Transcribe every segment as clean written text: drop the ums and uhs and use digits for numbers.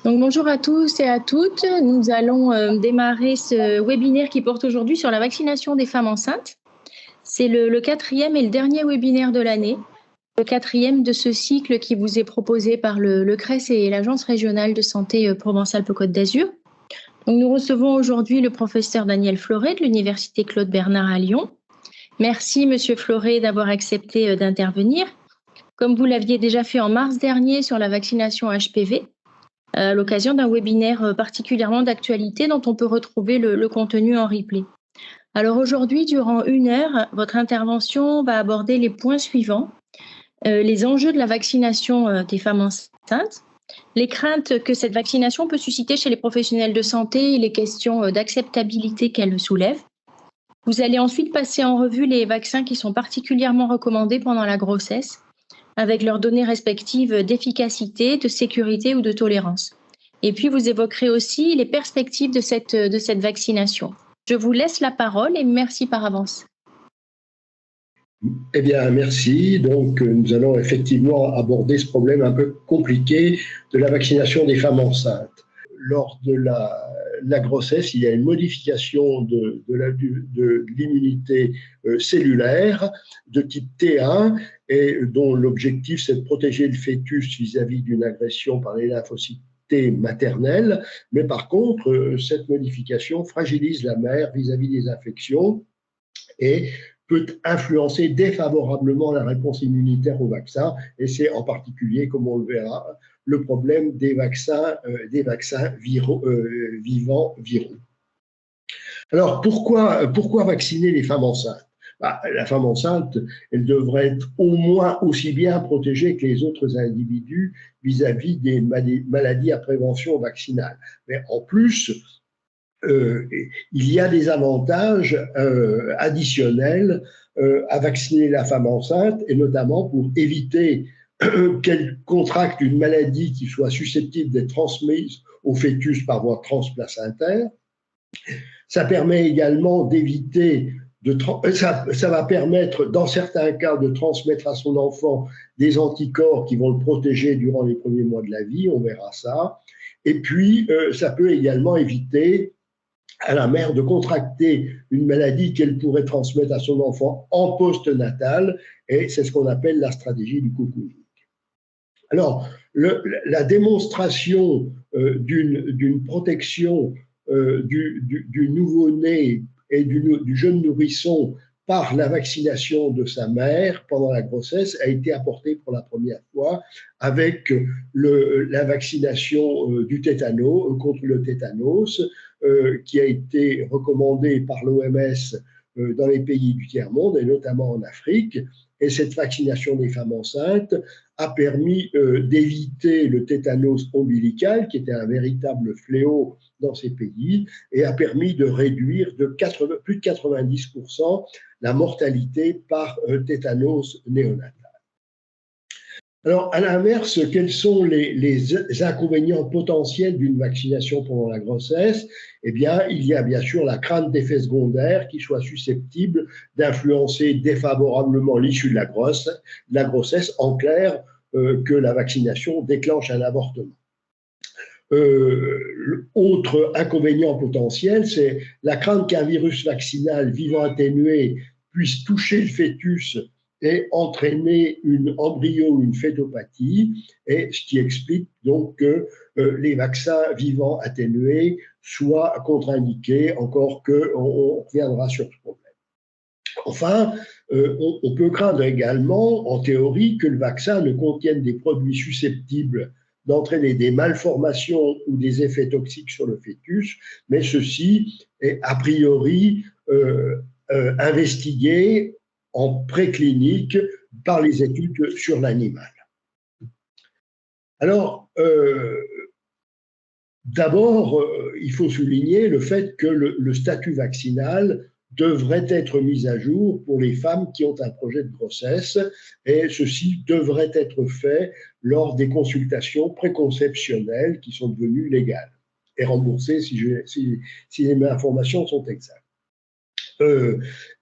Donc, bonjour à tous et à toutes. Nous allons démarrer ce webinaire qui porte aujourd'hui sur la vaccination des femmes enceintes. C'est le quatrième et le dernier webinaire de l'année, le quatrième de ce cycle qui vous est proposé par le CRES et l'Agence régionale de santé Provence-Alpes-Côte d'Azur. Donc, nous recevons aujourd'hui le professeur Daniel Floret de l'Université Claude Bernard à Lyon. Merci, Monsieur Floret, d'avoir accepté d'intervenir. Comme vous l'aviez déjà fait en mars dernier sur la vaccination HPV, à l'occasion d'un webinaire particulièrement d'actualité dont on peut retrouver le contenu en replay. Alors aujourd'hui, durant 1 heure, votre intervention va aborder les points suivants. Les enjeux de la vaccination des femmes enceintes, les craintes que cette vaccination peut susciter chez les professionnels de santé et les questions d'acceptabilité qu'elle soulève. Vous allez ensuite passer en revue les vaccins qui sont particulièrement recommandés pendant la grossesse, avec leurs données respectives d'efficacité, de sécurité ou de tolérance. Et puis, vous évoquerez aussi les perspectives de cette vaccination. Je vous laisse la parole et merci par avance. Eh bien, merci. Donc, nous allons effectivement aborder ce problème un peu compliqué de la vaccination des femmes enceintes. Lors de la grossesse, il y a une modification de l'immunité cellulaire de type T1 et dont l'objectif, c'est de protéger le fœtus vis-à-vis d'une agression par les lymphocytes T maternels. Mais par contre, cette modification fragilise la mère vis-à-vis des infections et peut influencer défavorablement la réponse immunitaire au vaccin, et c'est en particulier, comme on le verra, le problème des vaccins vivants viraux. Alors, pourquoi vacciner les femmes enceintes ? La femme enceinte, elle devrait être au moins aussi bien protégée que les autres individus vis-à-vis des maladies à prévention vaccinale. Mais en plus, il y a des avantages additionnels à vacciner la femme enceinte, et notamment pour éviter qu'elle contracte une maladie qui soit susceptible d'être transmise au fœtus par voie transplacentaire. Ça permet également d'éviter ça va permettre, dans certains cas, de transmettre à son enfant des anticorps qui vont le protéger durant les premiers mois de la vie, on verra ça. Et puis, ça peut également éviter à la mère de contracter une maladie qu'elle pourrait transmettre à son enfant en post-natal, et c'est ce qu'on appelle la stratégie du cocooning. Alors, la démonstration d'une protection du nouveau-né et du jeune nourrisson par la vaccination de sa mère pendant la grossesse a été apportée pour la première fois avec la vaccination du tétano, contre le tétanos, qui a été recommandée par l'OMS dans les pays du tiers-monde et notamment en Afrique. Et cette vaccination des femmes enceintes a permis d'éviter le tétanos ombilical, qui était un véritable fléau dans ces pays, et a permis de réduire de plus de 90% la mortalité par tétanos néonatal. Alors, à l'inverse, quels sont les inconvénients potentiels d'une vaccination pendant la grossesse ? Eh bien, il y a bien sûr la crainte d'effets secondaires qui soient susceptibles d'influencer défavorablement l'issue de la grossesse, en clair, que la vaccination déclenche un avortement. Autre inconvénient potentiel, c'est la crainte qu'un virus vaccinal vivant atténué puisse toucher le fœtus et entraîner un embryo ou une fœtopathie, et ce qui explique donc que les vaccins vivants atténués soient contre-indiqués, encore qu'on reviendra sur ce problème. Enfin, on peut craindre également, en théorie, que le vaccin ne contienne des produits susceptibles d'entraîner des malformations ou des effets toxiques sur le fœtus, mais ceci est a priori investigué en préclinique par les études sur l'animal. Alors, d'abord, il faut souligner le fait que le statut vaccinal devrait être mis à jour pour les femmes qui ont un projet de grossesse, et ceci devrait être fait lors des consultations préconceptionnelles qui sont devenues légales et remboursées si les informations sont exactes.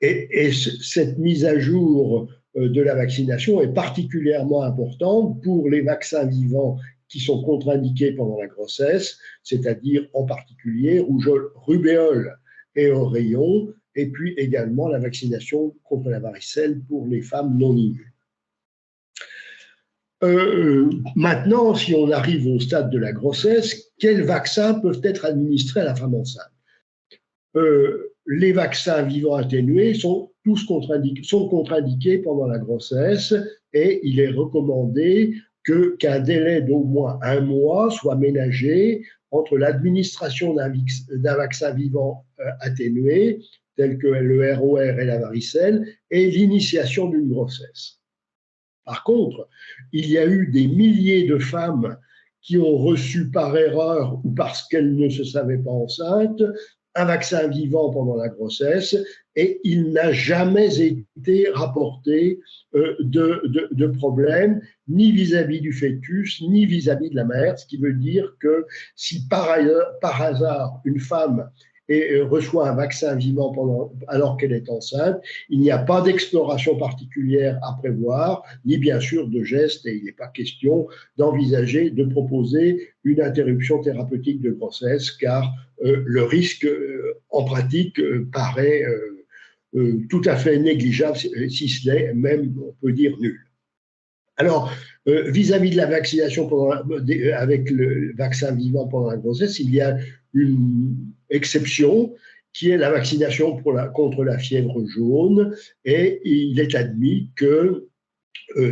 Et cette mise à jour de la vaccination est particulièrement importante pour les vaccins vivants qui sont contre-indiqués pendant la grossesse, c'est-à-dire en particulier rougeole, rubéole et oreillon, et puis également la vaccination contre la varicelle pour les femmes non immunes. Maintenant, si on arrive au stade de la grossesse, quels vaccins peuvent être administrés à la femme enceinte? Les vaccins vivants atténués sont tous contre-indiqués pendant la grossesse et il est recommandé qu'un délai d'au moins 1 mois soit ménagé entre l'administration d'un vaccin vivant atténué, tel que le ROR et la varicelle, et l'initiation d'une grossesse. Par contre, il y a eu des milliers de femmes qui ont reçu par erreur ou parce qu'elles ne se savaient pas enceintes un vaccin vivant pendant la grossesse et il n'a jamais été rapporté de problème ni vis-à-vis du fœtus ni vis-à-vis de la mère, ce qui veut dire que si par hasard une femme reçoit un vaccin vivant alors qu'elle est enceinte, il n'y a pas d'exploration particulière à prévoir, ni bien sûr de gestes, et il n'est pas question d'envisager de proposer une interruption thérapeutique de grossesse, car le risque en pratique paraît tout à fait négligeable, si ce n'est même, on peut dire, nul. Alors, vis-à-vis de la vaccination avec le vaccin vivant pendant la grossesse, il y a une exception qui est la vaccination contre la fièvre jaune, et il est admis que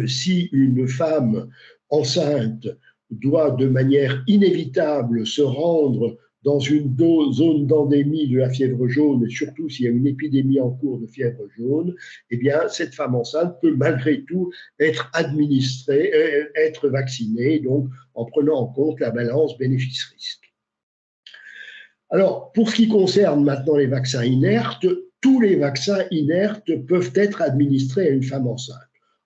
si une femme enceinte doit de manière inévitable se rendre dans une zone d'endémie de la fièvre jaune, et surtout s'il y a une épidémie en cours de fièvre jaune, eh bien, cette femme enceinte peut malgré tout être administrée, être vaccinée, donc en prenant en compte la balance bénéfice-risque. Alors, pour ce qui concerne maintenant les vaccins inertes, tous les vaccins inertes peuvent être administrés à une femme enceinte.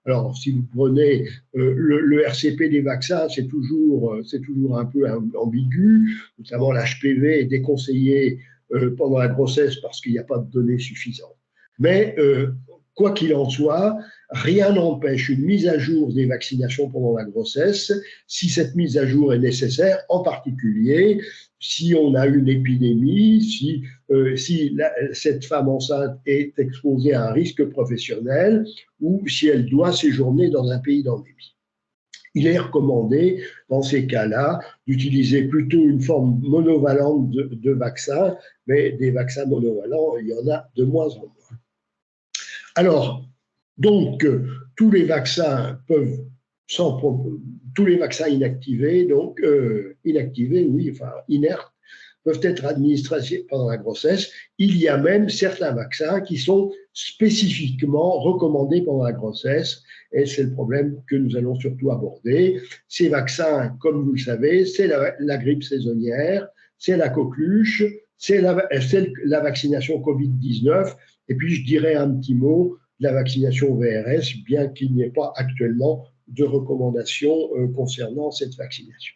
Alors, si vous prenez le RCP des vaccins, c'est toujours un peu ambigu, notamment l'HPV est déconseillé pendant la grossesse parce qu'il n'y a pas de données suffisantes. Mais quoi qu'il en soit, rien n'empêche une mise à jour des vaccinations pendant la grossesse si cette mise à jour est nécessaire, en particulier si on a une épidémie, si cette femme enceinte est exposée à un risque professionnel ou si elle doit séjourner dans un pays d'endémie. Il est recommandé, dans ces cas-là, d'utiliser plutôt une forme monovalente de vaccin, mais des vaccins monovalents, il y en a de moins en moins. Alors, donc, tous les vaccins inactivés, donc inertes, peuvent être administrés pendant la grossesse. Il y a même certains vaccins qui sont spécifiquement recommandés pendant la grossesse, et c'est le problème que nous allons surtout aborder. Ces vaccins, comme vous le savez, c'est la grippe saisonnière, c'est la coqueluche, c'est la vaccination Covid-19, et puis je dirais un petit mot de la vaccination VRS, bien qu'il n'y ait pas actuellement de recommandations concernant cette vaccination.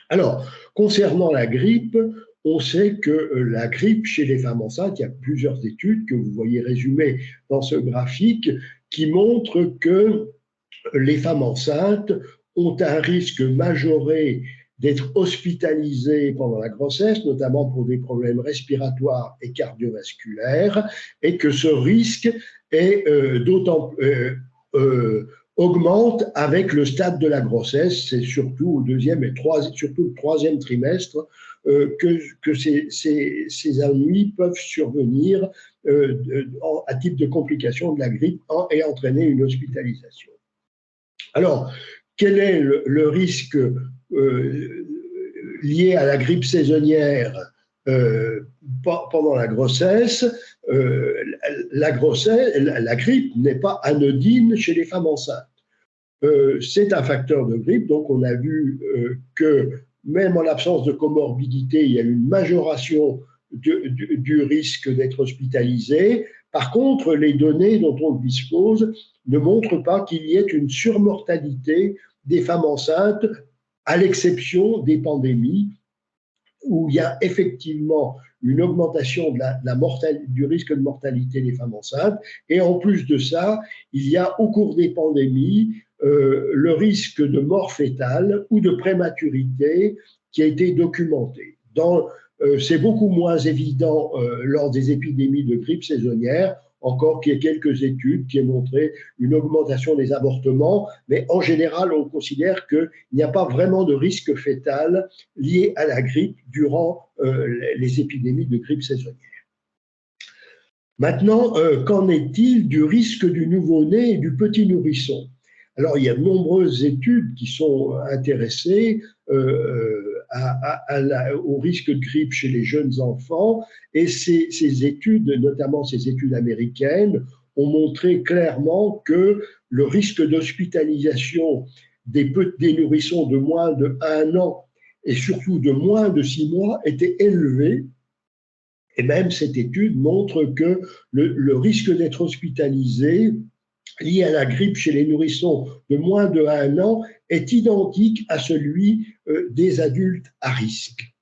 Alors, concernant la grippe, on sait que la grippe chez les femmes enceintes, il y a plusieurs études que vous voyez résumées dans ce graphique qui montrent que les femmes enceintes ont un risque majoré d'être hospitalisées pendant la grossesse, notamment pour des problèmes respiratoires et cardiovasculaires, et que ce risque est augmente avec le stade de la grossesse. C'est surtout au deuxième et surtout le troisième trimestre que ces ennuis peuvent survenir à type de complication de la grippe et entraîner une hospitalisation. Alors, quel est le risque lié à la grippe saisonnière pendant la grossesse? La grippe n'est pas anodine chez les femmes enceintes. C'est un facteur de grippe, donc on a vu que même en l'absence de comorbidité, il y a une majoration du risque d'être hospitalisé. Par contre, les données dont on dispose ne montrent pas qu'il y ait une surmortalité des femmes enceintes, à l'exception des pandémies, où il y a effectivement une augmentation du risque de mortalité des femmes enceintes. Et en plus de ça, il y a au cours des pandémies le risque de mort fétale ou de prématurité qui a été documenté. C'est beaucoup moins évident lors des épidémies de grippe saisonnière, encore qu'il y ait quelques études qui aient montré une augmentation des avortements, mais en général, on considère qu'il n'y a pas vraiment de risque fœtal lié à la grippe durant les épidémies de grippe saisonnière. Maintenant, qu'en est-il du risque du nouveau-né et du petit nourrisson? Alors, il y a de nombreuses études qui sont intéressées au risque de grippe chez les jeunes enfants, et ces études, notamment ces études américaines, ont montré clairement que le risque d'hospitalisation des nourrissons de moins de 1 an et surtout de moins de 6 mois était élevé. Et même cette étude montre que le risque d'être hospitalisé lié à la grippe chez les nourrissons de moins de 1 an est identique à celui des adultes à risque.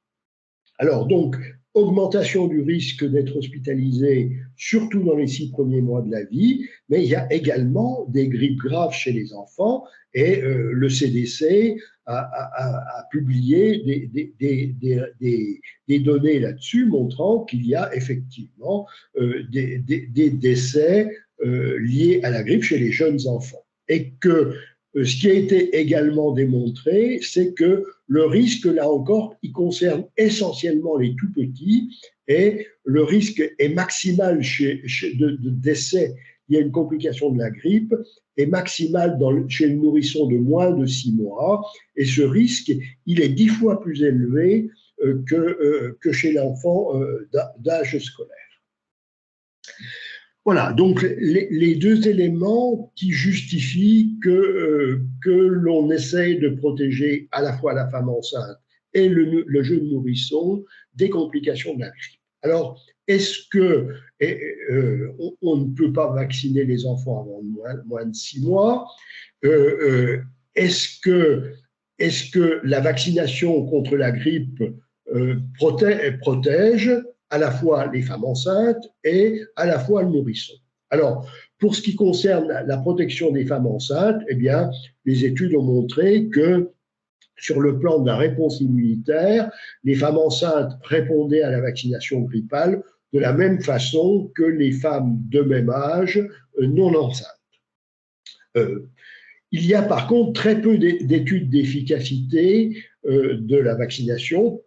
Alors donc, augmentation du risque d'être hospitalisé, surtout dans les 6 premiers mois de la vie, mais il y a également des grippes graves chez les enfants, et le CDC a publié des données là-dessus montrant qu'il y a effectivement des décès liés à la grippe chez les jeunes enfants. Et que ce qui a été également démontré, c'est que le risque, là encore, il concerne essentiellement les tout petits, et le risque est maximal de décès. Il y a une complication de la grippe, est maximal chez le nourrisson de moins de 6 mois, et ce risque, il est 10 fois plus élevé que chez l'enfant d'âge scolaire. Voilà, donc les deux éléments qui justifient que l'on essaye de protéger à la fois la femme enceinte et le jeune nourrisson des complications de la grippe. Alors, est-ce que on ne peut pas vacciner les enfants avant moins de 6 mois? Est-ce que la vaccination contre la grippe protège à la fois les femmes enceintes et à la fois le nourrisson? Alors, pour ce qui concerne la protection des femmes enceintes, eh bien, les études ont montré que sur le plan de la réponse immunitaire, les femmes enceintes répondaient à la vaccination grippale de la même façon que les femmes de même âge non enceintes. Il y a par contre très peu d'études d'efficacité de la vaccination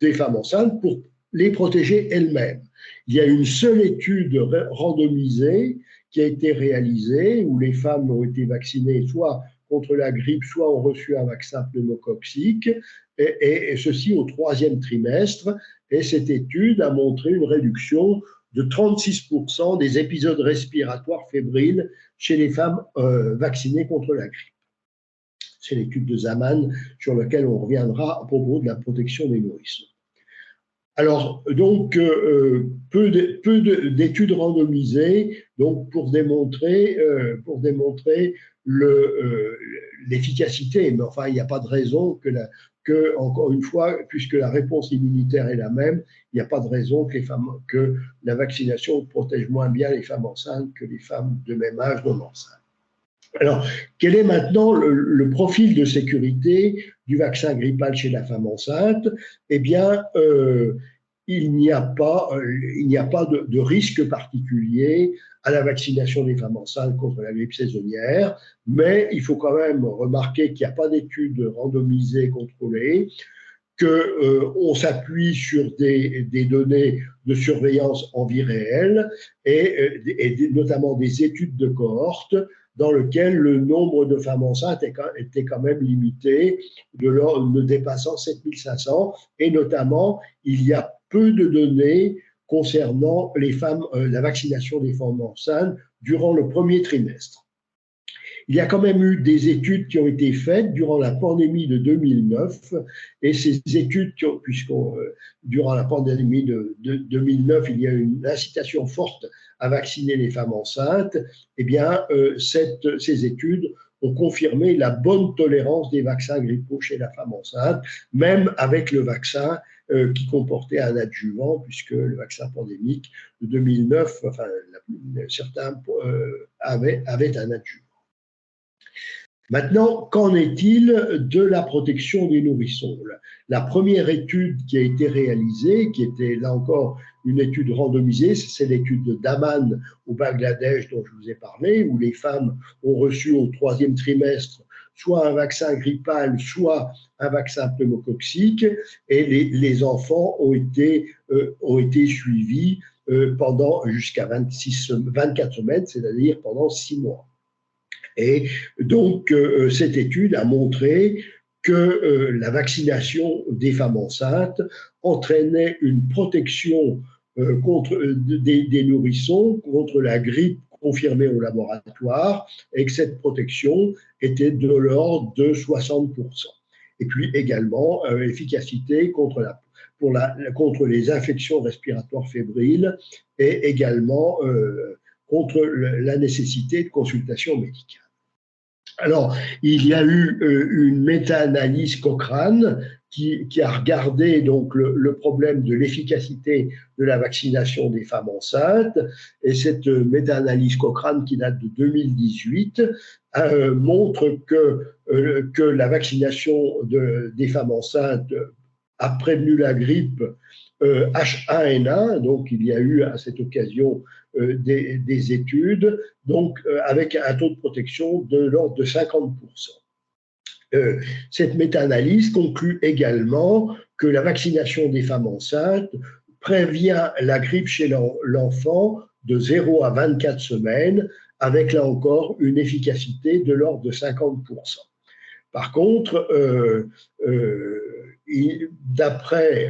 des femmes enceintes pour les protéger elles-mêmes. Il y a une seule étude randomisée qui a été réalisée où les femmes ont été vaccinées soit contre la grippe, soit ont reçu un vaccin pneumococcique, et ceci au 3e trimestre. Et cette étude a montré une réduction de 36% des épisodes respiratoires fébriles chez les femmes vaccinées contre la grippe. C'est l'étude de Zaman sur laquelle on reviendra à propos de la protection des nourrissons. Alors, donc, peu d'études randomisées donc pour démontrer l'efficacité. Mais enfin, il n'y a pas de raison que, encore une fois, puisque la réponse immunitaire est la même, il n'y a pas de raison que la vaccination protège moins bien les femmes enceintes que les femmes de même âge non enceintes. Alors, quel est maintenant le profil de sécurité du vaccin grippal chez la femme enceinte? Eh bien, il n'y a pas de risque particulier à la vaccination des femmes enceintes contre la grippe saisonnière, mais il faut quand même remarquer qu'il n'y a pas d'études randomisées contrôlées, qu'on s'appuie sur des données de surveillance en vie réelle et notamment des études de cohorte dans lesquelles le nombre de femmes enceintes était quand même limité, ne dépassant 7500, et notamment il y a peu de données concernant la vaccination des femmes enceintes durant le 1er trimestre. Il y a quand même eu des études qui ont été faites durant la pandémie de 2009, et ces études, durant la pandémie de 2009, il y a eu une incitation forte à vacciner les femmes enceintes. Eh bien, ces études ont confirmé la bonne tolérance des vaccins grippaux chez la femme enceinte, même avec le vaccin qui comportait un adjuvant, puisque le vaccin pandémique de 2009, enfin, certains avaient un adjuvant. Maintenant, qu'en est-il de la protection des nourrissons? La première étude qui a été réalisée, qui était là encore une étude randomisée, c'est l'étude de Daman au Bangladesh dont je vous ai parlé, où les femmes ont reçu au 3e trimestre soit un vaccin grippal, soit un vaccin pneumococcique, et les enfants ont été suivis pendant jusqu'à 24 semaines, c'est-à-dire pendant 6 mois. Et donc, cette étude a montré que la vaccination des femmes enceintes entraînait une protection des nourrissons contre la grippe confirmée au laboratoire et que cette protection était de l'ordre de 60%. Et puis également, efficacité contre les infections respiratoires fébriles et également contre la nécessité de consultation médicale. Alors, il y a eu une méta-analyse Cochrane qui a regardé donc le problème de l'efficacité de la vaccination des femmes enceintes, et cette méta-analyse Cochrane qui date de 2018 montre que la vaccination des femmes enceintes a prévenu la grippe H1N1, donc il y a eu à cette occasion des études, donc avec un taux de protection de l'ordre de 50%. Cette méta-analyse conclut également que la vaccination des femmes enceintes prévient la grippe chez l'enfant de 0 à 24 semaines, avec là encore une efficacité de l'ordre de 50%. Par contre, d'après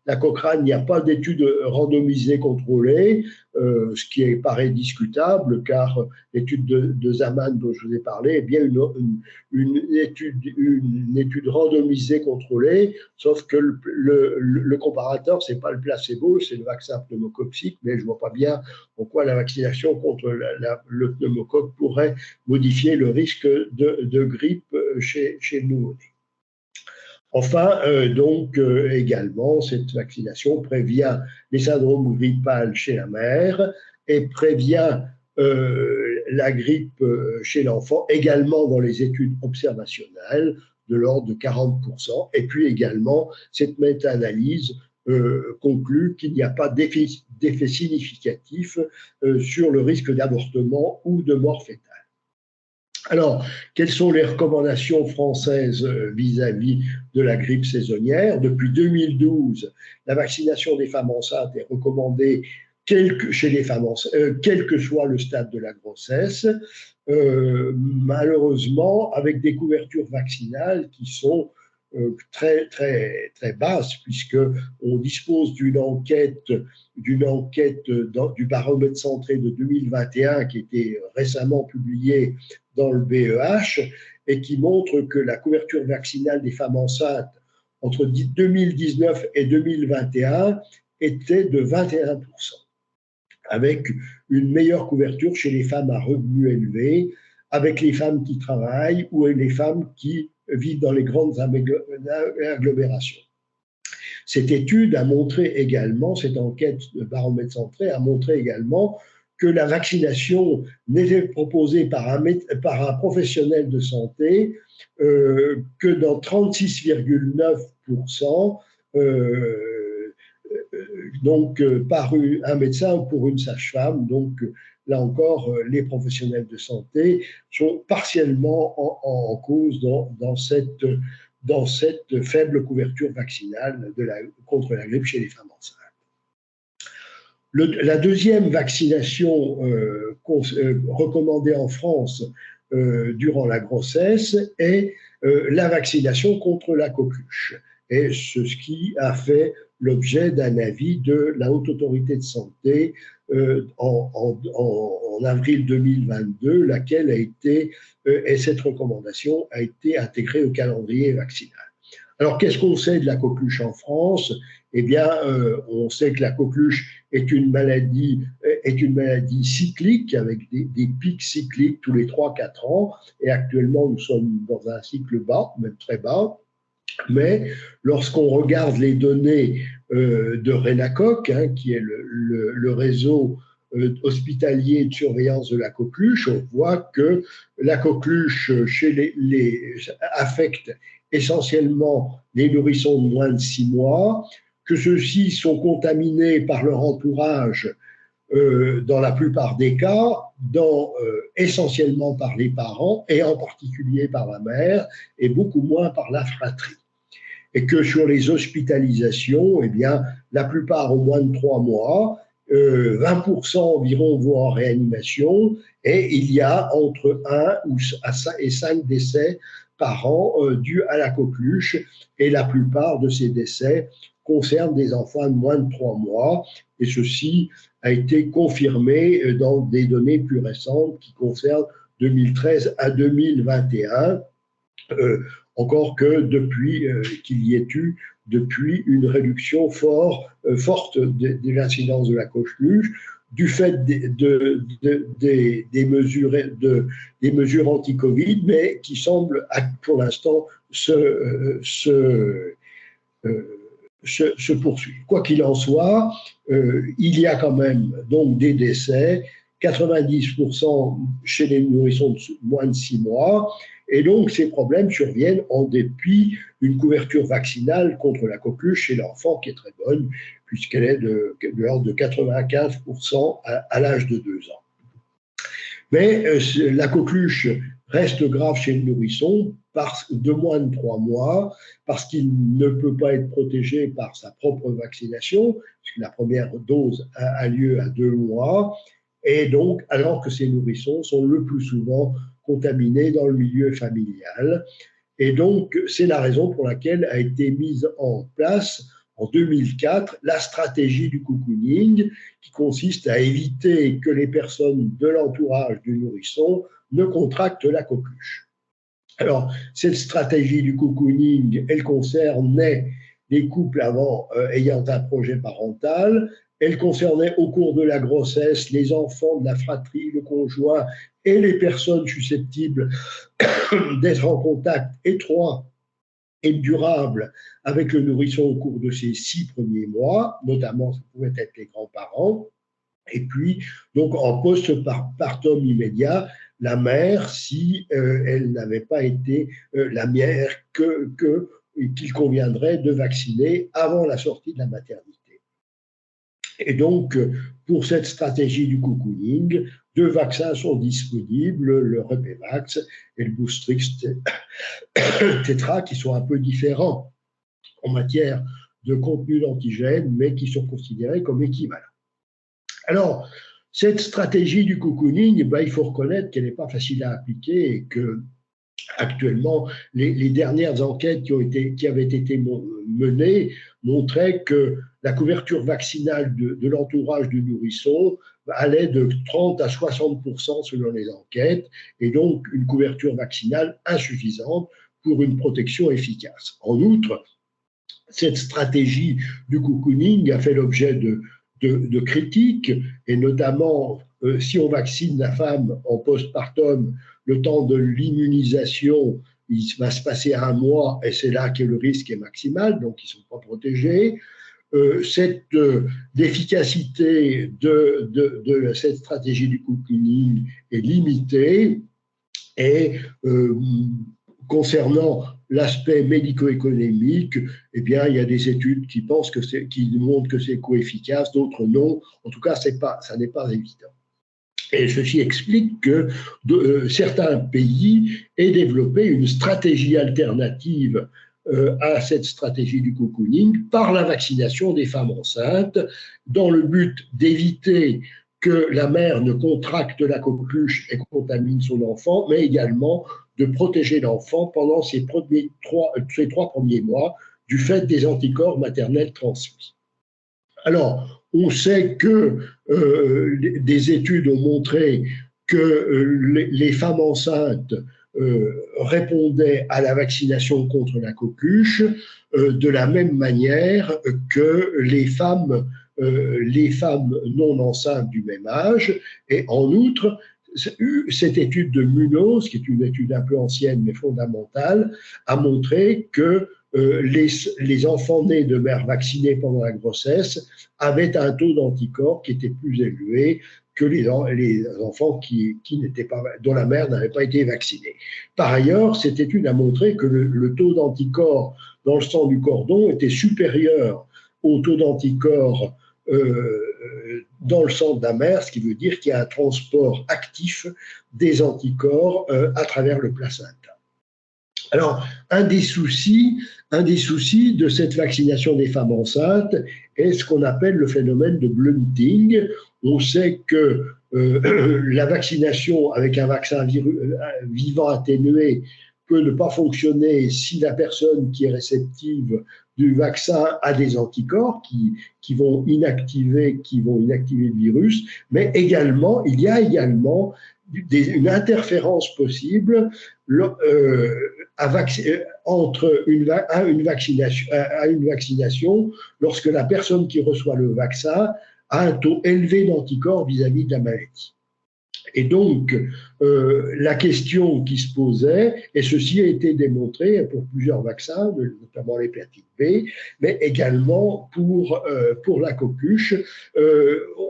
la Cochrane, il n'y a pas d'études randomisées contrôlées, ce qui paraît discutable, car l'étude de Zaman dont je vous ai parlé est bien une étude randomisée contrôlée, sauf que le comparateur, ce n'est pas le placebo, c'est le vaccin pneumococcique, mais je ne vois pas bien pourquoi la vaccination contre le pneumocoque pourrait modifier le risque de grippe chez le nouveau-né. Enfin, également, cette vaccination prévient les syndromes grippales chez la mère et prévient la grippe chez l'enfant, également dans les études observationnelles, de l'ordre de 40%. Et puis également, cette méta-analyse conclut qu'il n'y a pas d'effet significatif sur le risque d'avortement ou de mort fœtale. Alors, quelles sont les recommandations françaises vis-à-vis de la grippe saisonnière? Depuis 2012, la vaccination des femmes enceintes est recommandée chez les femmes quel que soit le stade de la grossesse, malheureusement avec des couvertures vaccinales qui sont très, très, très basses, puisqu'on dispose d'une enquête du baromètre centré de 2021 qui a été récemment publiée dans le BEH et qui montre que la couverture vaccinale des femmes enceintes entre 2019 et 2021 était de 21%, avec une meilleure couverture chez les femmes à revenus élevés, avec les femmes qui travaillent ou les femmes qui vivent dans les grandes agglomérations. Cette étude a montré également, cette enquête de baromètre centré a montré également que la vaccination n'était proposée par un professionnel de santé que dans 36,9%, par un médecin ou pour une sage-femme. Donc, là encore, les professionnels de santé sont partiellement en cause dans cette faible couverture vaccinale contre la grippe chez les femmes enceintes. La deuxième vaccination recommandée en France durant la grossesse est la vaccination contre la coqueluche. Et ce qui a fait l'objet d'un avis de la Haute Autorité de Santé en avril 2022, laquelle et cette recommandation a été intégrée au calendrier vaccinal. Alors, qu'est-ce qu'on sait de la coqueluche en France? Eh bien, on sait que la coqueluche est une maladie cyclique, avec des pics cycliques tous les 3-4 ans, et actuellement, nous sommes dans un cycle bas, même très bas. Mais lorsqu'on regarde les données de Renacoc, qui est le réseau hospitalier de surveillance de la coqueluche, on voit que la coqueluche affecte essentiellement les nourrissons de moins de 6 mois, que ceux-ci sont contaminés par leur entourage dans la plupart des cas, essentiellement par les parents et en particulier par la mère et beaucoup moins par la fratrie. Et que sur les hospitalisations, eh bien, la plupart ont moins de 3 mois, 20% environ vont en réanimation et il y a entre 1 et 5 décès par an dus à la coqueluche et la plupart de ces décès concernent des enfants de moins de 3 mois et ceci a été confirmé dans des données plus récentes qui concernent 2013 à 2021, encore que depuis qu'il y ait eu depuis une réduction forte de l'incidence de la coqueluche, du fait des mesures anti-Covid, mais qui semblent pour l'instant se poursuivre. Quoi qu'il en soit, il y a quand même donc des décès, 90% chez les nourrissons de moins de 6 mois, et donc ces problèmes surviennent en dépit d'une couverture vaccinale contre la coqueluche chez l'enfant qui est très bonne, puisqu'elle est de l'ordre de 95% à l'âge de 2 ans. Mais la coqueluche reste grave chez le nourrisson de moins de 3 mois, parce qu'il ne peut pas être protégé par sa propre vaccination, puisque la première dose a lieu à 2 mois, et donc alors que ces nourrissons sont le plus souvent contaminés dans le milieu familial. Et donc c'est la raison pour laquelle a été mise en place en 2004 la stratégie du cocooning, qui consiste à éviter que les personnes de l'entourage du nourrisson ne contractent la coqueluche. Alors, cette stratégie du cocooning, elle concernait les couples ayant un projet parental, elle concernait au cours de la grossesse les enfants de la fratrie, le conjoint et les personnes susceptibles d'être en contact étroit et durable avec le nourrisson au cours de ses 6 premiers mois, notamment ça pouvait être les grands-parents, et puis donc en post-partum immédiat, la mère, si elle n'avait pas été la mère qu'il conviendrait de vacciner avant la sortie de la maternité. Et donc, pour cette stratégie du cocooning, 2 vaccins sont disponibles, le Repevax et le Boostrix Tetra, qui sont un peu différents en matière de contenu d'antigènes, mais qui sont considérés comme équivalents. Alors, cette stratégie du cocooning, il faut reconnaître qu'elle n'est pas facile à appliquer et que actuellement, les dernières enquêtes qui avaient été menées montraient que la couverture vaccinale de l'entourage du nourrisson allait de 30 à 60% selon les enquêtes, et donc une couverture vaccinale insuffisante pour une protection efficace. En outre, cette stratégie du cocooning a fait l'objet de critiques, et notamment si on vaccine la femme en postpartum, le temps de l'immunisation, il va se passer 1 mois et c'est là que le risque est maximal, donc ils ne sont pas protégés. L'efficacité de cette stratégie du cocooning est limitée et concernant l'aspect médico-économique, eh bien, il y a des études qui montrent que c'est co-efficace, d'autres non. En tout cas, ça n'est pas évident. Et ceci explique que certains pays aient développé une stratégie alternative à cette stratégie du cocooning par la vaccination des femmes enceintes, dans le but d'éviter que la mère ne contracte la coqueluche et contamine son enfant, mais également de protéger l'enfant pendant ces 3 premiers mois du fait des anticorps maternels transmis. Alors, on sait que des études ont montré que les femmes enceintes répondaient à la vaccination contre la coqueluche de la même manière que les femmes non enceintes du même âge. Et en outre, cette étude de Munoz, qui est une étude un peu ancienne mais fondamentale, a montré que les enfants nés de mères vaccinées pendant la grossesse avaient un taux d'anticorps qui était plus élevé que les enfants dont la mère n'avait pas été vaccinée. Par ailleurs, cette étude a montré que le taux d'anticorps dans le sang du cordon était supérieur au taux d'anticorps dans le sang de la mère, ce qui veut dire qu'il y a un transport actif des anticorps à travers le placenta. Alors, un des soucis de cette vaccination des femmes enceintes est ce qu'on appelle le phénomène de blunting. On sait que la vaccination avec un vaccin vivant atténué peut ne pas fonctionner si la personne qui est réceptive du vaccin a des anticorps qui vont inactiver le virus, mais également, il y a également une interférence possible entre une vaccination lorsque la personne qui reçoit le vaccin a un taux élevé d'anticorps vis-à-vis de la maladie. Et donc, la question qui se posait, et ceci a été démontré pour plusieurs vaccins, notamment l'hépatite B, mais également pour la coqueluche,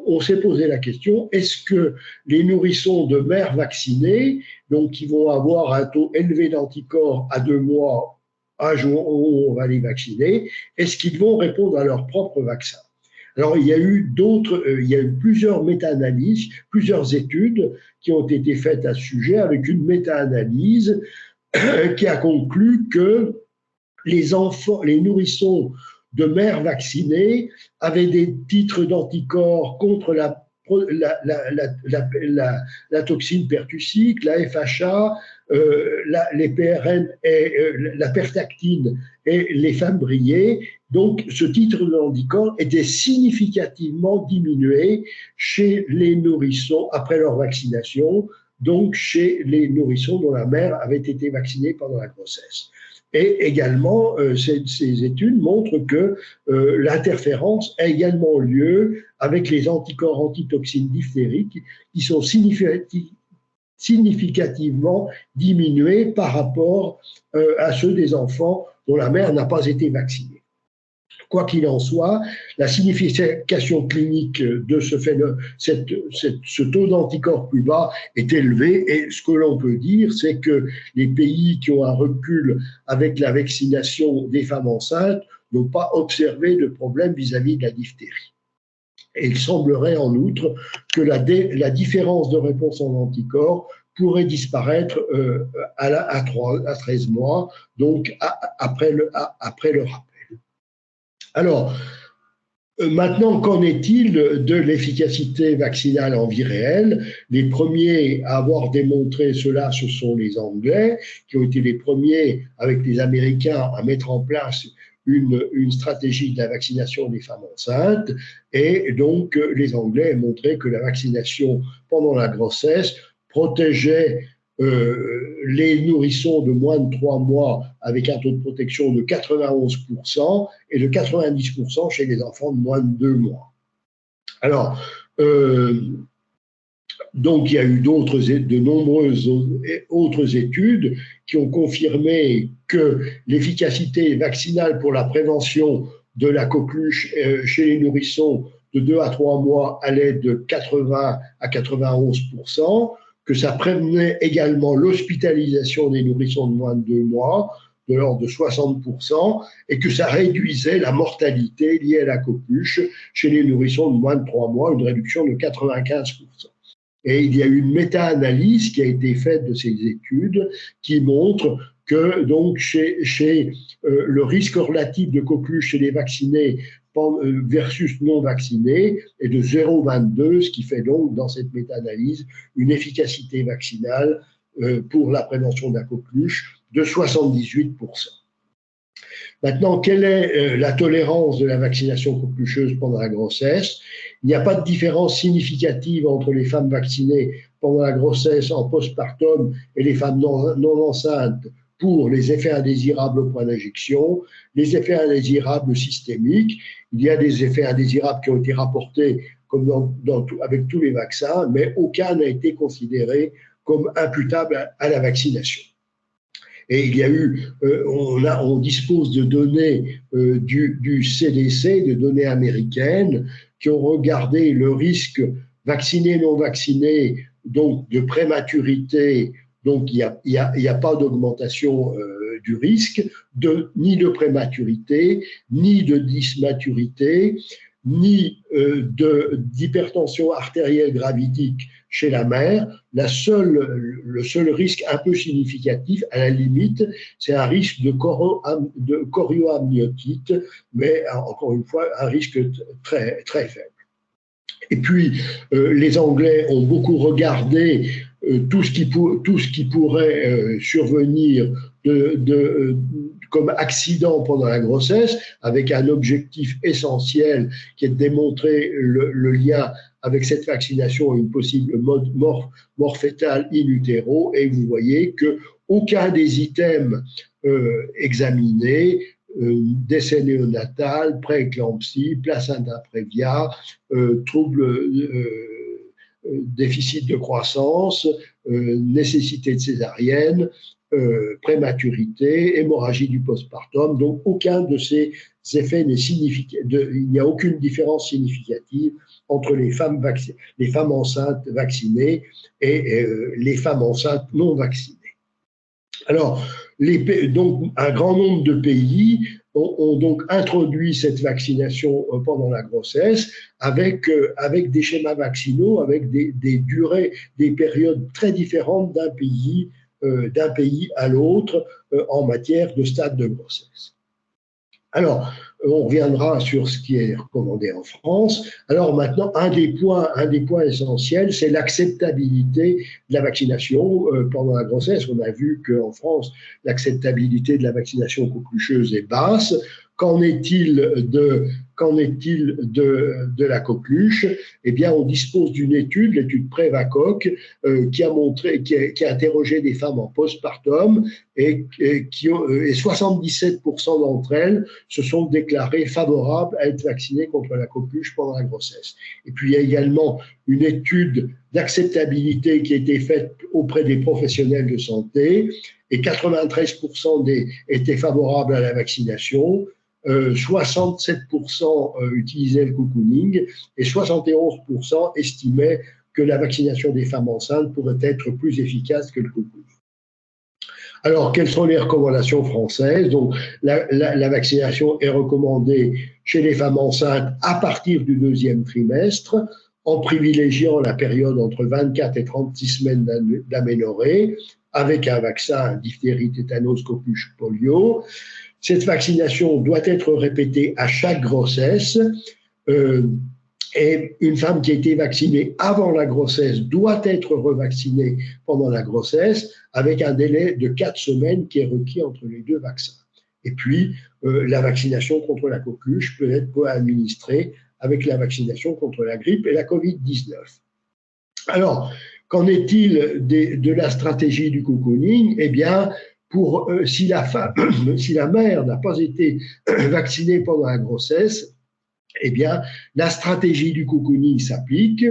on s'est posé la question, est-ce que les nourrissons de mères vaccinées, donc qui vont avoir un taux élevé d'anticorps à 2 mois, âge où on va les vacciner, est-ce qu'ils vont répondre à leur propre vaccin ? Alors, il y a eu plusieurs méta-analyses, plusieurs études qui ont été faites à ce sujet, avec une méta-analyse qui a conclu que les nourrissons de mères vaccinées avaient des titres d'anticorps contre la toxine pertussique, la FHA, les PRN, et la pertactine et les fimbriers. Donc, ce titre d'anticorps était significativement diminué chez les nourrissons après leur vaccination, donc chez les nourrissons dont la mère avait été vaccinée pendant la grossesse. Et également, ces études montrent que l'interférence a également lieu avec les anticorps antitoxines diphtériques qui sont significativement diminués par rapport à ceux des enfants dont la mère n'a pas été vaccinée. Quoi qu'il en soit, la signification clinique de ce taux d'anticorps plus bas est élevé, et ce que l'on peut dire, c'est que les pays qui ont un recul avec la vaccination des femmes enceintes n'ont pas observé de problème vis-à-vis de la diphtérie. Et il semblerait en outre que la différence de réponse en anticorps pourrait disparaître à 13 mois, donc après le rappel. Alors, maintenant, qu'en est-il de l'efficacité vaccinale en vie réelle ? Les premiers à avoir démontré cela, ce sont les Anglais, qui ont été les premiers, avec les Américains, à mettre en place une stratégie de la vaccination des femmes enceintes. Et donc, les Anglais ont montré que la vaccination pendant la grossesse protégeait les nourrissons de moins de 3 mois avec un taux de protection de 91% et de 90% chez les enfants de moins de 2 mois. Alors, donc il y a eu de nombreuses autres études qui ont confirmé que l'efficacité vaccinale pour la prévention de la coqueluche chez les nourrissons de 2 à 3 mois allait de 80 à 91%, que ça prévenait également l'hospitalisation des nourrissons de moins de 2 mois, de l'ordre de 60%, et que ça réduisait la mortalité liée à la coqueluche chez les nourrissons de moins de 3 mois, une réduction de 95%. Et il y a eu une méta-analyse qui a été faite de ces études qui montre que donc chez le risque relatif de coqueluche chez les vaccinés versus non vaccinés est de 0,22, ce qui fait donc dans cette méta-analyse une efficacité vaccinale pour la prévention de la coqueluche de 78%. Maintenant, quelle est la tolérance de la vaccination coquelucheuse pendant la grossesse ? Il n'y a pas de différence significative entre les femmes vaccinées pendant la grossesse en postpartum et les femmes non enceintes pour les effets indésirables au point d'injection, les effets indésirables systémiques. Il y a des effets indésirables qui ont été rapportés comme avec tous les vaccins, mais aucun n'a été considéré comme imputable à la vaccination. Et il y a eu, on dispose de données du CDC, de données américaines, qui ont regardé le risque vaccinés, non vaccinés, donc de prématurité, donc il n'y a pas d'augmentation du risque, ni de prématurité, ni de dysmaturité, ni d'hypertension artérielle gravidique chez la mère. Le seul risque un peu significatif, à la limite, c'est un risque de chorioamniotite, mais encore une fois, un risque très, très faible. Et puis, les Anglais ont beaucoup regardé tout ce qui pourrait survenir comme accident pendant la grossesse, avec un objectif essentiel qui est de démontrer le lien avec cette vaccination et une possible mort fétale in utero. Et vous voyez qu'aucun des items examinés, décès néonatal, prééclampsie, placenta prévia, déficit de croissance, nécessité de césarienne, prématurité, hémorragie du postpartum. Donc, aucun de ces effets n'est significatif. Il n'y a aucune différence significative entre les femmes enceintes vaccinées et les femmes enceintes non vaccinées. Alors, donc, un grand nombre de pays ont donc introduit cette vaccination pendant la grossesse avec des schémas vaccinaux, avec des durées, des périodes très différentes d'un pays à l'autre en matière de stade de grossesse. Alors, on reviendra sur ce qui est recommandé en France. Alors maintenant, un des points essentiels, c'est l'acceptabilité de la vaccination pendant la grossesse. On a vu qu'en France, l'acceptabilité de la vaccination coquelucheuse est basse. Qu'en est-il de la coqueluche? Eh bien, on dispose d'une étude, l'étude Prévacoc, qui a interrogé des femmes en postpartum et 77% d'entre elles se sont déclarées favorables à être vaccinées contre la coqueluche pendant la grossesse. Et puis, il y a également une étude d'acceptabilité qui a été faite auprès des professionnels de santé et 93% étaient favorables à la vaccination. 67% utilisaient le cocooning et 71% estimaient que la vaccination des femmes enceintes pourrait être plus efficace que le cocooning. Alors, quelles sont les recommandations françaises? Donc, la vaccination est recommandée chez les femmes enceintes à partir du 2e trimestre, en privilégiant la période entre 24 et 36 semaines d'aménorrhée, avec un vaccin diphtérie, tétanos, coqueluche, polio. Cette vaccination doit être répétée à chaque grossesse et une femme qui a été vaccinée avant la grossesse doit être revaccinée pendant la grossesse avec un délai de 4 semaines qui est requis entre les deux vaccins. Et puis, la vaccination contre la coqueluche peut être co-administrée avec la vaccination contre la grippe et la Covid-19. Alors, qu'en est-il de la stratégie du cocooning? Eh bien, si la mère n'a pas été vaccinée pendant la grossesse, eh bien, la stratégie du cocooning s'applique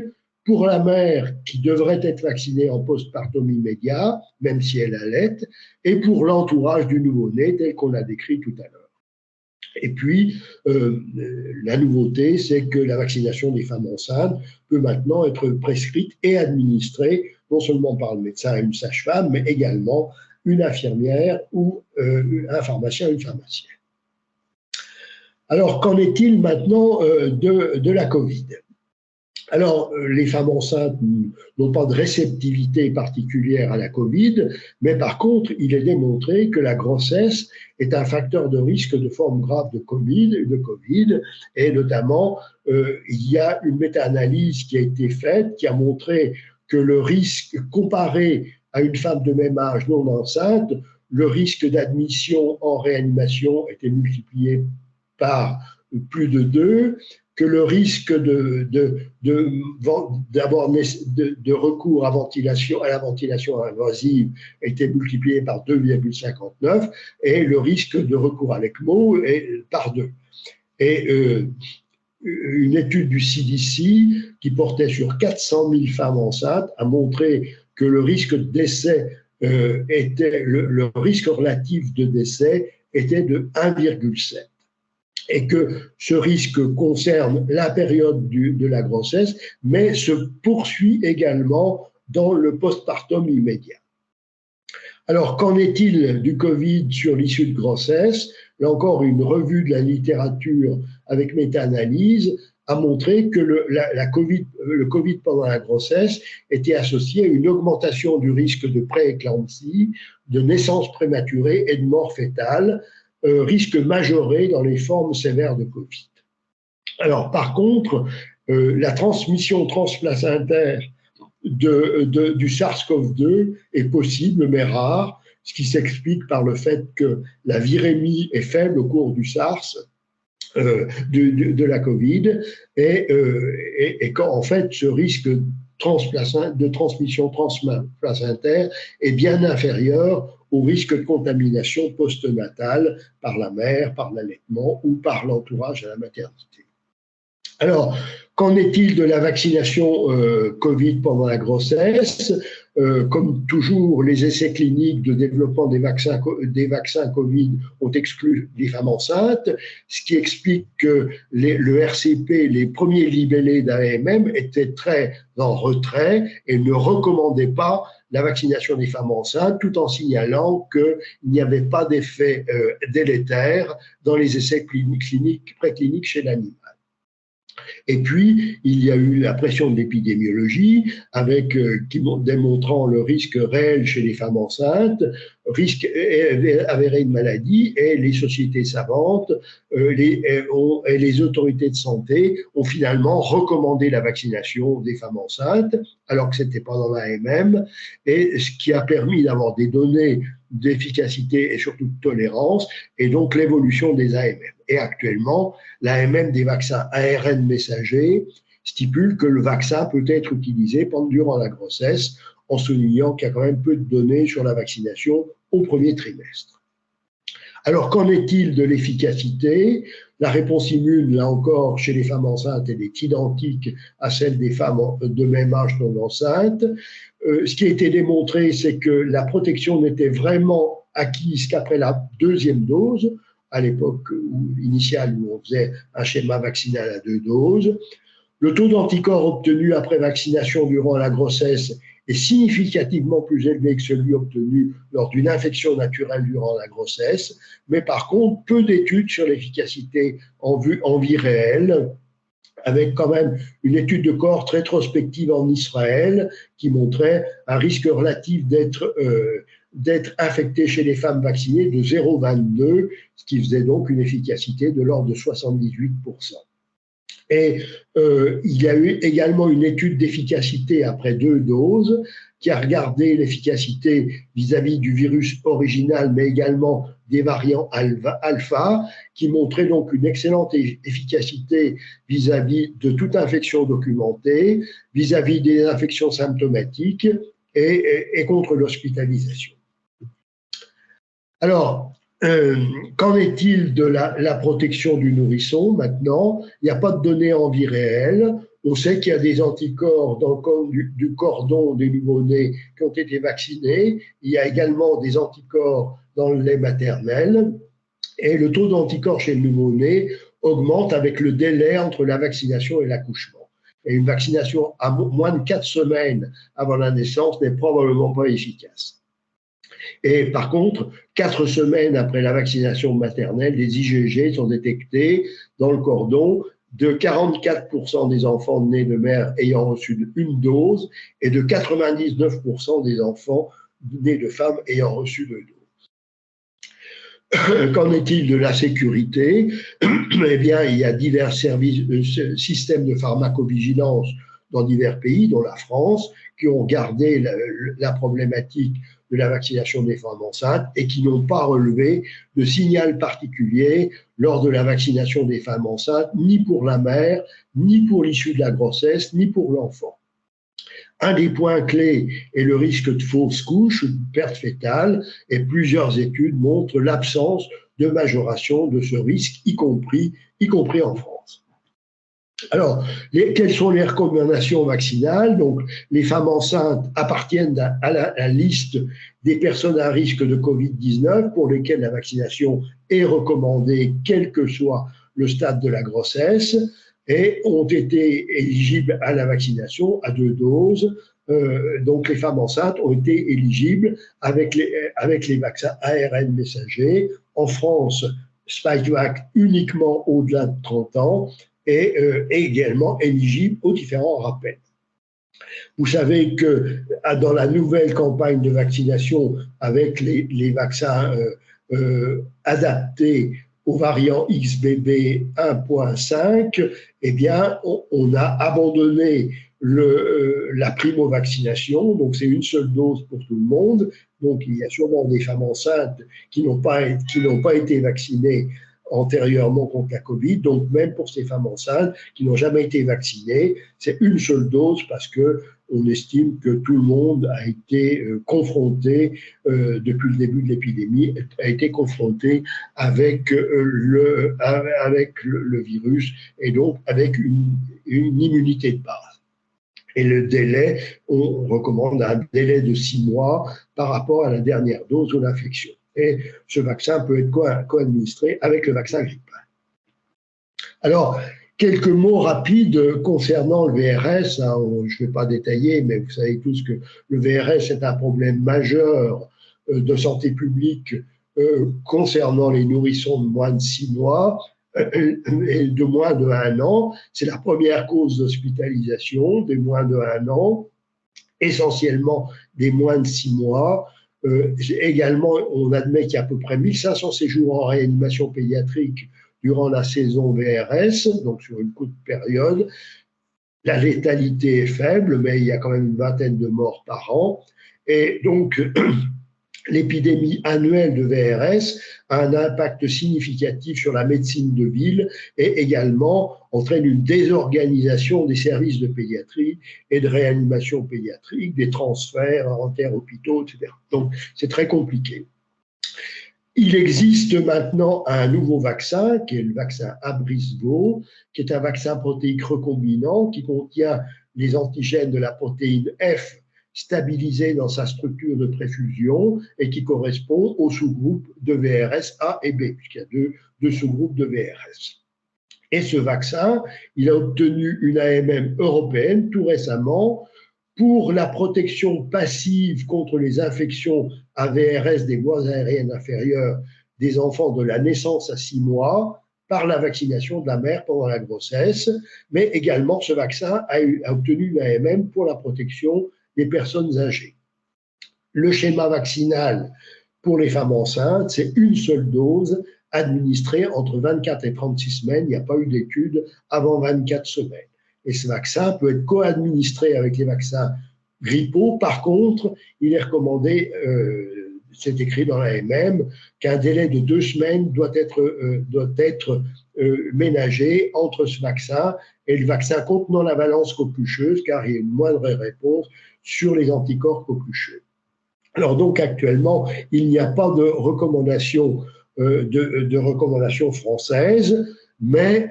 pour la mère qui devrait être vaccinée en postpartum immédiat, même si elle allait, et pour l'entourage du nouveau-né, tel qu'on l'a décrit tout à l'heure. Et puis, la nouveauté, c'est que la vaccination des femmes enceintes peut maintenant être prescrite et administrée, non seulement par le médecin et une sage-femme, mais également une infirmière ou un pharmacien, une pharmacienne. Alors, qu'en est-il maintenant de la Covid? Alors, les femmes enceintes n'ont pas de réceptivité particulière à la Covid, mais par contre, il est démontré que la grossesse est un facteur de risque de forme grave de Covid, et notamment, il y a une méta-analyse qui a été faite qui a montré que le risque comparé à une femme de même âge non enceinte, le risque d'admission en réanimation était multiplié par plus de 2, que le risque de recours à la ventilation invasive était multiplié par 2,59 et le risque de recours à l'ECMO est par 2. Et une étude du CDC qui portait sur 400 000 femmes enceintes a montré que le risque de décès le risque relatif de décès était de 1,7. et que ce risque concerne la période de la grossesse, mais se poursuit également dans le postpartum immédiat. Alors, qu'en est-il du Covid sur l'issue de grossesse? Là encore, une revue de la littérature avec méta-analyse a montré que le Covid pendant la grossesse était associé à une augmentation du risque de prééclampsie, de naissance prématurée et de mort fœtale, risque majoré dans les formes sévères de Covid. Alors, par contre, la transmission transplacentaire du SARS-CoV-2 est possible mais rare, ce qui s'explique par le fait que la virémie est faible au cours du SARS, de la Covid, et qu'en fait ce risque de transmission transplacentaire est bien inférieur au risque de contamination postnatale par la mère, par l'allaitement ou par l'entourage à la maternité. Alors, qu'en est-il de la vaccination Covid pendant la grossesse? Comme toujours, les essais cliniques de développement des vaccins Covid ont exclu les femmes enceintes, ce qui explique que le RCP, les premiers libellés d'AMM, étaient très en retrait et ne recommandaient pas la vaccination des femmes enceintes, tout en signalant qu'il n'y avait pas d'effet délétère dans les essais précliniques chez l'animal. Et puis, il y a eu la pression de l'épidémiologie, démontrant le risque réel chez les femmes enceintes, risque avéré de maladie, et les sociétés savantes et les autorités de santé ont finalement recommandé la vaccination des femmes enceintes, alors que ce n'était pas dans l'AMM, et ce qui a permis d'avoir des données d'efficacité et surtout de tolérance, et donc l'évolution des AMM. Et actuellement, l'AMM des vaccins ARN messagers stipule que le vaccin peut être utilisé durant la grossesse, en soulignant qu'il y a quand même peu de données sur la vaccination au premier trimestre. Alors, qu'en est-il de l'efficacité? La réponse immune, là encore, chez les femmes enceintes, elle est identique à celle des femmes de même âge non enceintes. Ce qui a été démontré, c'est que la protection n'était vraiment acquise qu'après la deuxième dose, à l'époque initiale où on faisait un schéma vaccinal à 2 doses. Le taux d'anticorps obtenu après vaccination durant la grossesse est significativement plus élevé que celui obtenu lors d'une infection naturelle durant la grossesse, mais par contre, peu d'études sur l'efficacité en vie réelle, avec quand même une étude de cohorte rétrospective en Israël qui montrait un risque relatif d'être infecté chez les femmes vaccinées de 0,22, ce qui faisait donc une efficacité de l'ordre de 78%. Et il y a eu également une étude d'efficacité après 2 doses qui a regardé l'efficacité vis-à-vis du virus original, mais également des variants alpha, qui montrait donc une excellente efficacité vis-à-vis de toute infection documentée, vis-à-vis des infections symptomatiques et contre l'hospitalisation. Alors, qu'en est-il de la protection du nourrisson maintenant? Il n'y a pas de données en vie réelle. On sait qu'il y a des anticorps dans du cordon des nouveau-nés qui ont été vaccinés. Il y a également des anticorps dans le lait maternel. Et le taux d'anticorps chez le nouveau-né augmente avec le délai entre la vaccination et l'accouchement. Et une vaccination à moins de 4 semaines avant la naissance n'est probablement pas efficace. Et par contre, 4 semaines après la vaccination maternelle, des IgG sont détectés dans le cordon de 44% des enfants nés de mères ayant reçu une dose et de 99% des enfants nés de femmes ayant reçu 2 doses. Qu'en est-il de la sécurité? Eh bien, il y a divers systèmes de pharmacovigilance dans divers pays, dont la France, qui ont gardé la problématique de la vaccination des femmes enceintes et qui n'ont pas relevé de signal particulier lors de la vaccination des femmes enceintes, ni pour la mère, ni pour l'issue de la grossesse, ni pour l'enfant. Un des points clés est le risque de fausse couche, de perte fœtale, et plusieurs études montrent l'absence de majoration de ce risque, y compris en France. Alors, quelles sont les recommandations vaccinales? Donc, les femmes enceintes appartiennent à la liste des personnes à risque de Covid-19 pour lesquelles la vaccination est recommandée, quel que soit le stade de la grossesse et ont été éligibles à la vaccination à 2 doses. Donc les femmes enceintes ont été éligibles avec les vaccins ARN messagers. En France, Spikevax uniquement au-delà de 30 ans et également éligibles aux différents rappels. Vous savez que dans la nouvelle campagne de vaccination avec les vaccins adaptés au variant XBB 1.5, eh bien, on a abandonné la primo-vaccination, donc c'est une seule dose pour tout le monde. Donc il y a sûrement des femmes enceintes qui n'ont pas été vaccinées antérieurement contre la Covid. Donc même pour ces femmes enceintes qui n'ont jamais été vaccinées, c'est une seule dose parce que on estime que tout le monde a été confronté, depuis le début de l'épidémie, a été confronté avec le virus et donc avec une immunité de base. Et le délai, on recommande un délai de 6 mois par rapport à la dernière dose de l'infection. Et ce vaccin peut être co-administré avec le vaccin grippe. Alors, quelques mots rapides concernant le VRS. Je ne vais pas détailler, mais vous savez tous que le VRS est un problème majeur de santé publique concernant les nourrissons de moins de 6 mois et de moins de 1 an. C'est la première cause d'hospitalisation des moins de 1 an, essentiellement des moins de 6 mois. Également, on admet qu'il y a à peu près 1500 séjours en réanimation pédiatrique durant la saison VRS, donc sur une courte période. La létalité est faible, mais il y a quand même une vingtaine de morts par an. Et donc, l'épidémie annuelle de VRS a un impact significatif sur la médecine de ville et également entraîne une désorganisation des services de pédiatrie et de réanimation pédiatrique, des transferts inter-hôpitaux, etc. Donc, c'est très compliqué. Il existe maintenant un nouveau vaccin, qui est le vaccin Abrysvo, qui est un vaccin protéique recombinant qui contient les antigènes de la protéine F stabilisé dans sa structure de préfusion et qui correspond au sous-groupe de VRS A et B, puisqu'il y a deux sous-groupes de VRS. Et ce vaccin, il a obtenu une AMM européenne tout récemment pour la protection passive contre les infections à VRS des voies aériennes inférieures des enfants de la naissance à 6 mois par la vaccination de la mère pendant la grossesse, mais également ce vaccin a obtenu une AMM pour la protection des personnes âgées. Le schéma vaccinal pour les femmes enceintes, c'est une seule dose administrée entre 24 et 36 semaines. Il n'y a pas eu d'étude avant 24 semaines. Et ce vaccin peut être co-administré avec les vaccins grippaux. Par contre, il est recommandé, c'est écrit dans l'AMM, qu'un délai de 2 semaines doit être ménagé entre ce vaccin et le vaccin contenant la valence coquelucheuse, car il y a une moindre réponse sur les anticorps coquelucheux. Alors donc actuellement, il n'y a pas de recommandation française, mais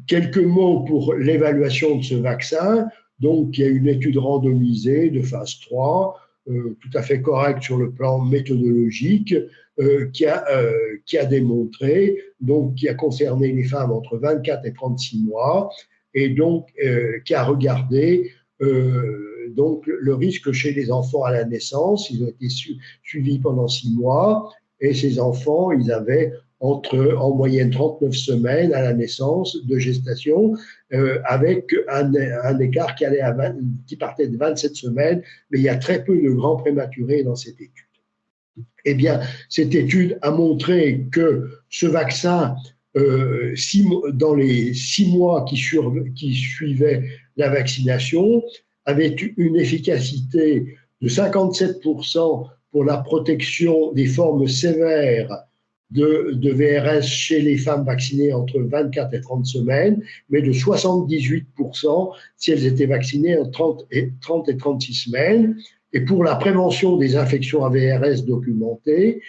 quelques mots pour l'évaluation de ce vaccin. Donc il y a une étude randomisée de phase 3, tout à fait correcte sur le plan méthodologique, qui a démontré, donc qui a concerné les femmes entre 24 et 36 mois, et donc qui a regardé donc le risque chez les enfants à la naissance. Ils ont été suivis pendant 6 mois, et ces enfants, ils avaient en moyenne 39 semaines à la naissance de gestation, avec un écart qui partait de 27 semaines, mais il y a très peu de grands prématurés dans cette étude. Eh bien, cette étude a montré que ce vaccin, dans les 6 mois qui suivaient la vaccination, avait une efficacité de 57% pour la protection des formes sévères de VRS chez les femmes vaccinées entre 24 et 30 semaines, mais de 78% si elles étaient vaccinées en 30 et 36 semaines. Et pour la prévention des infections à VRS documentées,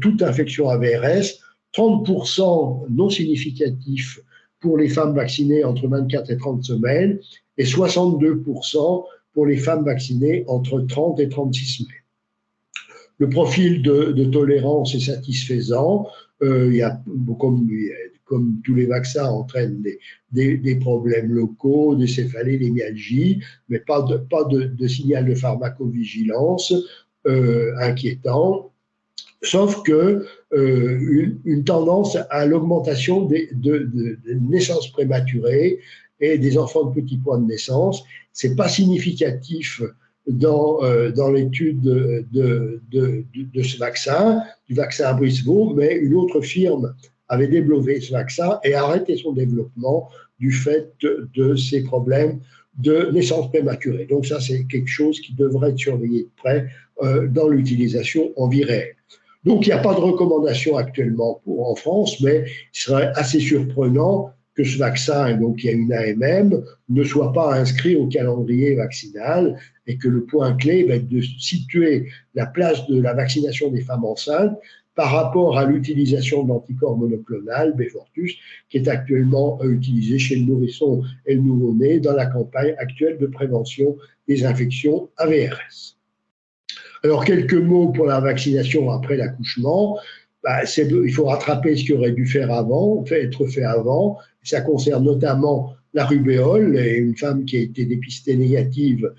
toute infection à VRS, 30% non significatif pour les femmes vaccinées entre 24 et 30 semaines et 62% pour les femmes vaccinées entre 30 et 36 semaines. Le profil de tolérance est satisfaisant. Il y a, comme tous les vaccins, entraîne des problèmes locaux, des céphalées, des myalgies, mais pas de signal de pharmacovigilance inquiétant, sauf que une tendance à l'augmentation de naissances prématurées et des enfants de petit poids de naissance. C'est pas significatif dans l'étude de ce vaccin, du vaccin à Briscoe, mais une autre firme avait développé ce vaccin et arrêté son développement du fait de ces problèmes de naissance prématurée. Donc ça, c'est quelque chose qui devrait être surveillé de près dans l'utilisation en vie réelle. Donc il n'y a pas de recommandation actuellement en France, mais il serait assez surprenant que ce vaccin, donc il y a une AMM, ne soit pas inscrit au calendrier vaccinal et que le point clé va être de situer la place de la vaccination des femmes enceintes par rapport à l'utilisation de l'anticorps monoclonal Beyfortus, qui est actuellement utilisé chez le nourrisson et le nouveau-né dans la campagne actuelle de prévention des infections AVRS. Alors, quelques mots pour la vaccination après l'accouchement. Il faut rattraper ce qui aurait dû être fait avant. Ça concerne notamment la rubéole. Et une femme qui a été dépistée négative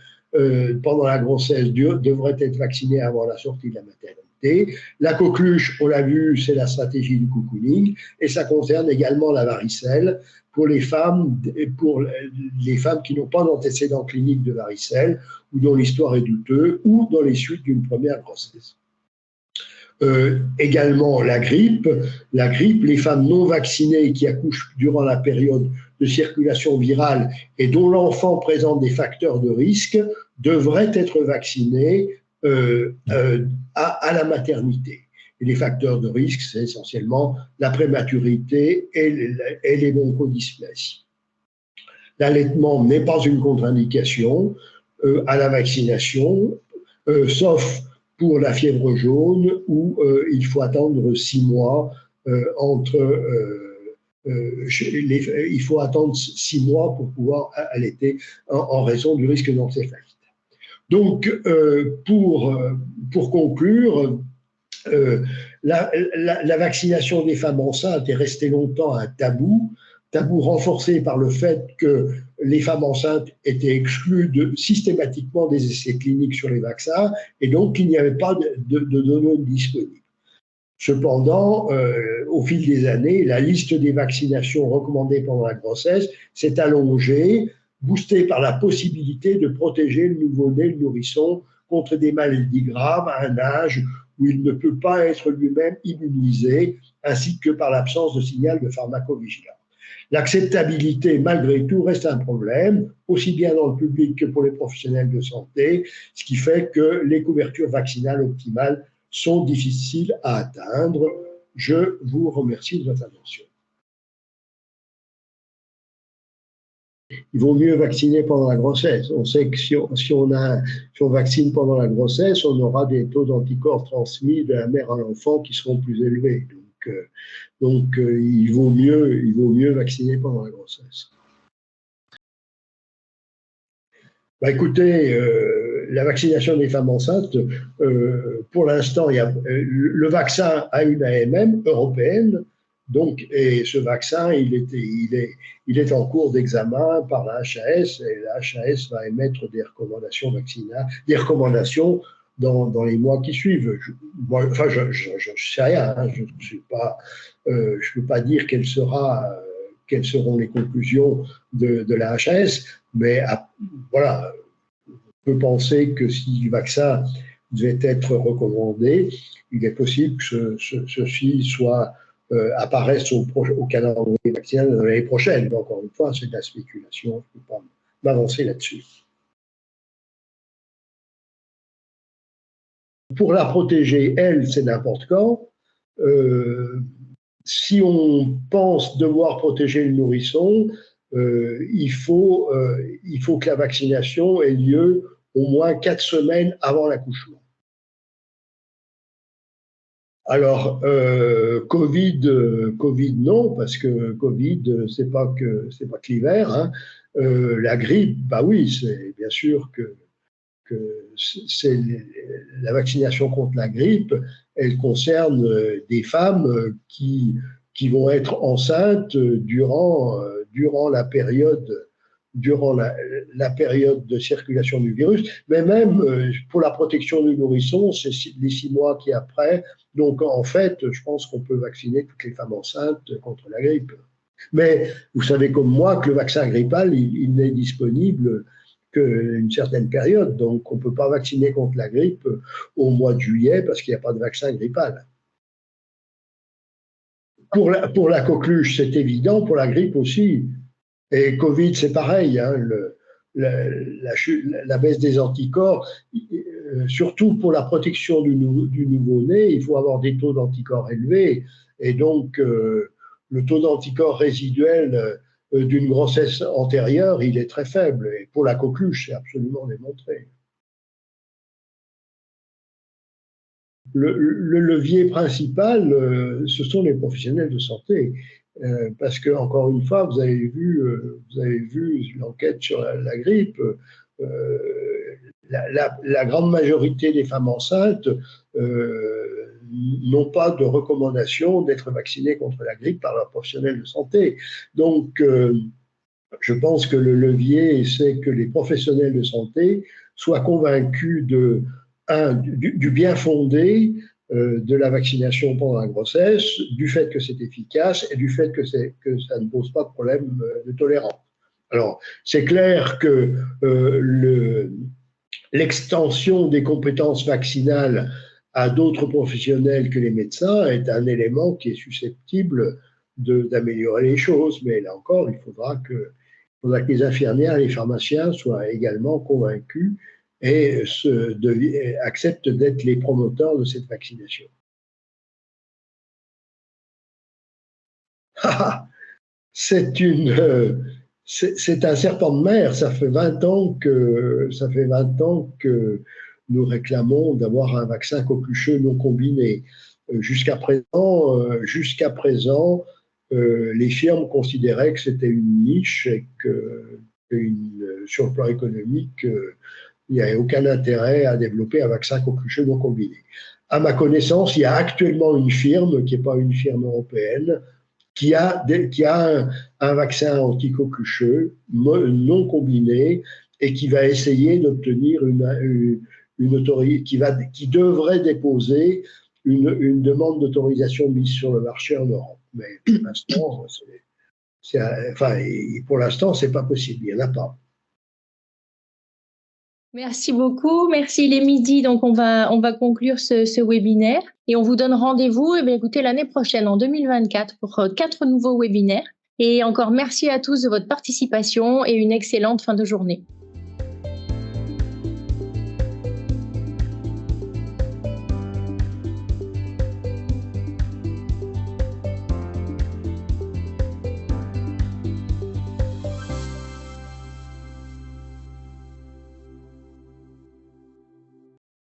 pendant la grossesse devrait être vaccinée avant la sortie de la maternité. La coqueluche, on l'a vu, c'est la stratégie du cocooning. Et ça concerne également la varicelle pour les femmes qui n'ont pas d'antécédents cliniques de varicelle ou dont l'histoire est douteuse ou dans les suites d'une première grossesse. Également la grippe, les femmes non vaccinées qui accouchent durant la période de circulation virale et dont l'enfant présente des facteurs de risque devraient être vaccinées à la maternité. Et les facteurs de risque, c'est essentiellement la prématurité et les bronchodysplasies. L'allaitement n'est pas une contre-indication à la vaccination, sauf pour la fièvre jaune où il faut attendre 6 mois il faut attendre 6 mois pour pouvoir allaiter en raison du risque d'encéphalite. Donc, pour conclure, la vaccination des femmes enceintes est restée longtemps un tabou renforcé par le fait que les femmes enceintes étaient exclues systématiquement des essais cliniques sur les vaccins et donc il n'y avait pas de données disponibles. Cependant, au fil des années, la liste des vaccinations recommandées pendant la grossesse s'est allongée, boostée par la possibilité de protéger le nouveau-né, le nourrisson, contre des maladies graves à un âge où il ne peut pas être lui-même immunisé, ainsi que par l'absence de signal de pharmacovigilance. L'acceptabilité, malgré tout, reste un problème, aussi bien dans le public que pour les professionnels de santé, ce qui fait que les couvertures vaccinales optimales sont difficiles à atteindre. Je vous remercie de votre attention. Il vaut mieux vacciner pendant la grossesse. On sait que si on vaccine pendant la grossesse, on aura des taux d'anticorps transmis de la mère à l'enfant qui seront plus élevés. Donc il vaut mieux vacciner pendant la grossesse. Écoutez, la vaccination des femmes enceintes, pour l'instant, le vaccin a une AMM européenne, donc, et ce vaccin, il est en cours d'examen par la HAS, et la HAS va émettre des recommandations vaccinales, des recommandations dans les mois qui suivent. Je sais rien, hein, je peux pas dire quelles seront les conclusions de la HAS, mais voilà, on peut penser que si le vaccin devait être recommandé, il est possible que ceci apparaisse au calendrier vaccinal de l'année prochaine. Mais encore une fois, c'est de la spéculation, je ne peux pas m'avancer là-dessus. Pour la protéger, elle, c'est n'importe quand. Si on pense devoir protéger le nourrisson, il faut que la vaccination ait lieu au moins 4 semaines avant l'accouchement. Alors, Covid non, parce que Covid, c'est pas que l'hiver. Hein. La grippe, oui, c'est bien sûr que c'est la vaccination contre la grippe, elle concerne des femmes qui qui vont être enceintes durant la période de circulation du virus, mais même pour la protection du nourrisson, c'est les 6 mois qui après. Donc en fait, je pense qu'on peut vacciner toutes les femmes enceintes contre la grippe. Mais vous savez comme moi que le vaccin grippal, il n'est disponible qu'une certaine période. Donc on ne peut pas vacciner contre la grippe au mois de juillet parce qu'il n'y a pas de vaccin grippal. Pour la coqueluche, c'est évident, pour la grippe aussi. Et Covid, c'est pareil, hein, la baisse des anticorps, surtout pour la protection du nouveau-né, il faut avoir des taux d'anticorps élevés. Et donc, le taux d'anticorps résiduel d'une grossesse antérieure, il est très faible. Et pour la coqueluche, c'est absolument démontré. Le levier principal, ce sont les professionnels de santé. Parce que, encore une fois, vous avez vu l'enquête sur la grippe. La grande majorité des femmes enceintes n'ont pas de recommandation d'être vaccinées contre la grippe par leurs professionnels de santé. Donc, je pense que le levier, c'est que les professionnels de santé soient convaincus du bien fondé de la vaccination pendant la grossesse, du fait que c'est efficace et du fait que ça ne pose pas de problème de tolérance. Alors, c'est clair que l'extension des compétences vaccinales à d'autres professionnels que les médecins est un élément qui est susceptible d'améliorer les choses. Mais là encore, il faudra que les infirmières et les pharmaciens soient également convaincus et acceptent d'être les promoteurs de cette vaccination. C'est un serpent de mer. Ça fait 20 ans que nous réclamons d'avoir un vaccin coquelucheux non combiné. Jusqu'à présent, les firmes considéraient que c'était une niche et sur le plan économique, il n'y avait aucun intérêt à développer un vaccin coquelucheux non combiné. À ma connaissance, il y a actuellement une firme, qui n'est pas une firme européenne, qui a un vaccin anti-coquelucheux non combiné et qui va essayer d'obtenir une autorité, qui devrait déposer une demande d'autorisation de mise sur le marché en Europe. Mais pour l'instant, pour l'instant, c'est pas possible, il n'y en a pas. Merci beaucoup. Merci, il est midi, donc on va conclure ce webinaire et on vous donne rendez-vous écoutez, l'année prochaine, en 2024, pour 4 nouveaux webinaires. Et encore merci à tous de votre participation et une excellente fin de journée.